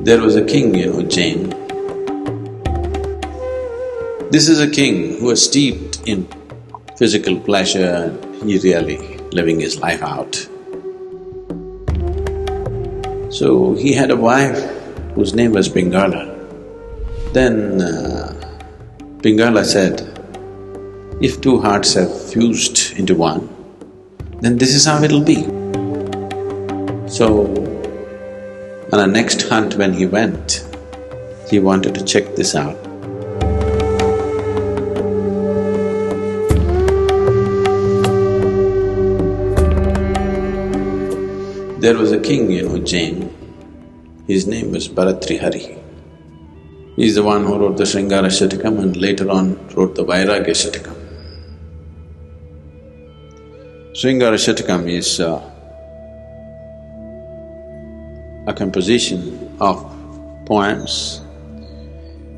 There was a king, Jain. This is a king who was steeped in physical pleasure, he really living his life out. So he had a wife whose name was Pingala. Then Pingala said, if two hearts have fused into one, then this is how it'll be. So, on the next hunt when he went, he wanted to check this out. There was a king, Jain. His name was Bharatrihari. He's the one who wrote the Sringara Shatakam and later on wrote the Vairagya Shatakam. Sringara Shatakam is a composition of poems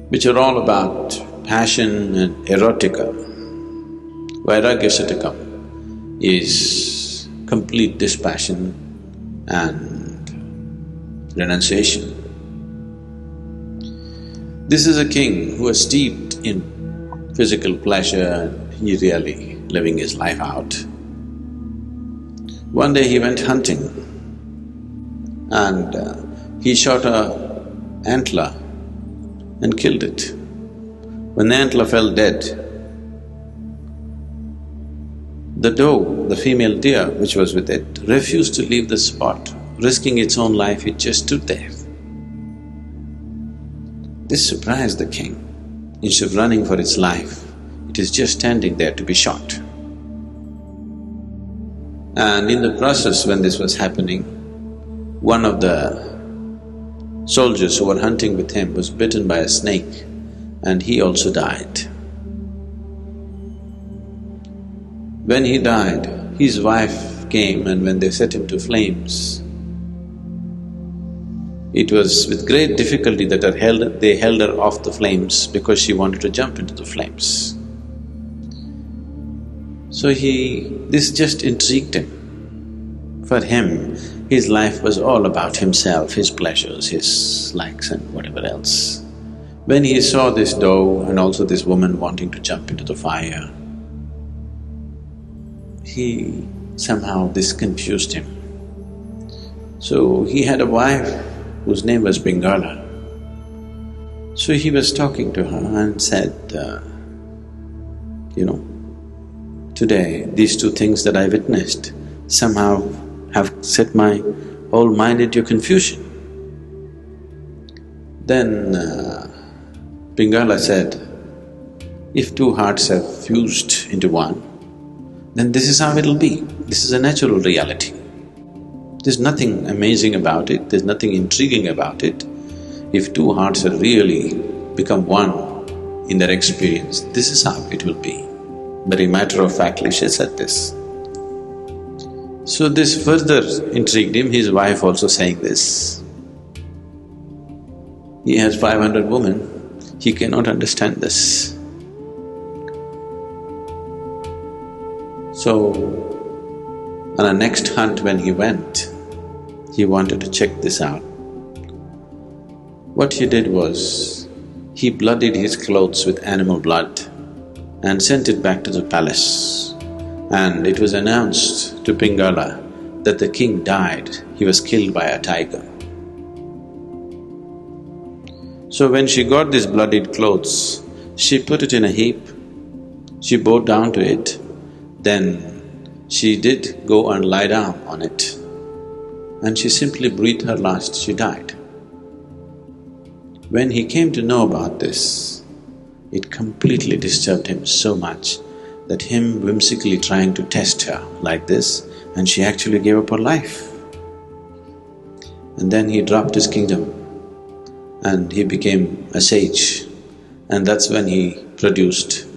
which are all about passion and erotica. Vairagya Shatakam is complete dispassion and renunciation. This is a king who was steeped in physical pleasure, he really living his life out. One day he went hunting and he shot a antler and killed it. When the antler fell dead, the doe, the female deer which was with it, refused to leave the spot. Risking its own life, it just stood there. This surprised the king. Instead of running for its life, it is just standing there to be shot. And in the process when this was happening, one of the soldiers who were hunting with him was bitten by a snake and he also died. When he died, his wife came and when they set him to flames, it was with great difficulty that they held her off the flames because she wanted to jump into the flames. So this just intrigued him. For him, his life was all about himself, his pleasures, his likes and whatever else. When he saw this doe and also this woman wanting to jump into the fire, this confused him. So he had a wife whose name was Pingala. So he was talking to her and said, today these two things that I witnessed somehow have set my whole mind into confusion. Then Pingala said, if two hearts have fused into one, then this is how it'll be. This is a natural reality. There's nothing amazing about it, there's nothing intriguing about it. If two hearts have really become one in their experience, this is how it will be. Very matter-of-factly she said this. So this further intrigued him, his wife also saying this. He has 500 women, he cannot understand this. So, on the next hunt when he went, he wanted to check this out. What he did was, he bloodied his clothes with animal blood and sent it back to the palace. And it was announced to Pingala that the king died, he was killed by a tiger. So when she got these bloodied clothes, she put it in a heap, she bowed down to it, then she did go and lie down on it and she simply breathed her last, she died. When he came to know about this, it completely disturbed him so much that him whimsically trying to test her like this and she actually gave up her life. And then he dropped his kingdom and he became a sage and that's when he produced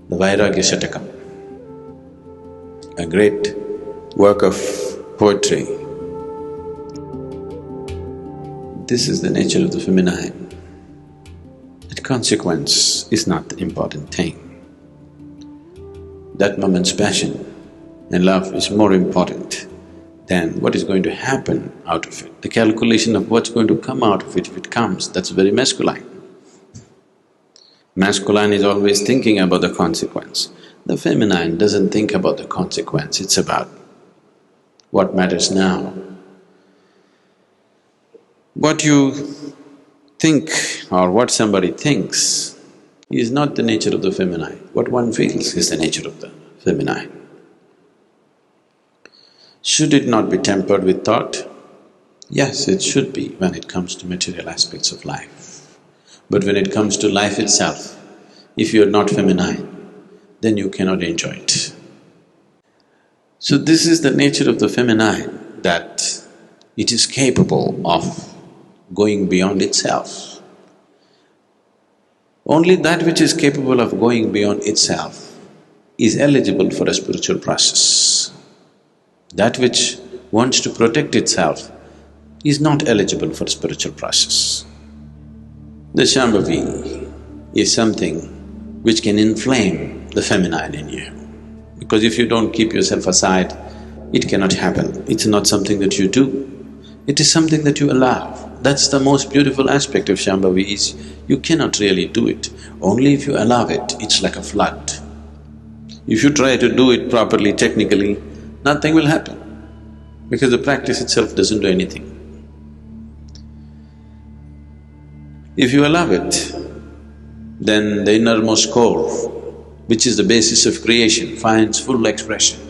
the Vairagya Shatakam, a great work of poetry. This is the nature of the feminine, that consequence is not the important thing. That moment's passion and love is more important then what is going to happen out of it? The calculation of what's going to come out of it, if it comes, that's very masculine. Masculine is always thinking about the consequence. The feminine doesn't think about the consequence, it's about what matters now. What you think or what somebody thinks is not the nature of the feminine. What one feels is the nature of the feminine. Should it not be tempered with thought? Yes, it should be when it comes to material aspects of life. But when it comes to life itself, if you are not feminine, then you cannot enjoy it. So this is the nature of the feminine, that it is capable of going beyond itself. Only that which is capable of going beyond itself is eligible for a spiritual process. That which wants to protect itself is not eligible for spiritual process. The Shambhavi is something which can inflame the feminine in you. Because if you don't keep yourself aside, it cannot happen. It's not something that you do, it is something that you allow. That's the most beautiful aspect of Shambhavi is you cannot really do it. Only if you allow it, it's like a flood. If you try to do it properly, technically, nothing will happen because the practice itself doesn't do anything. If you allow it, then the innermost core, which is the basis of creation, finds full expression.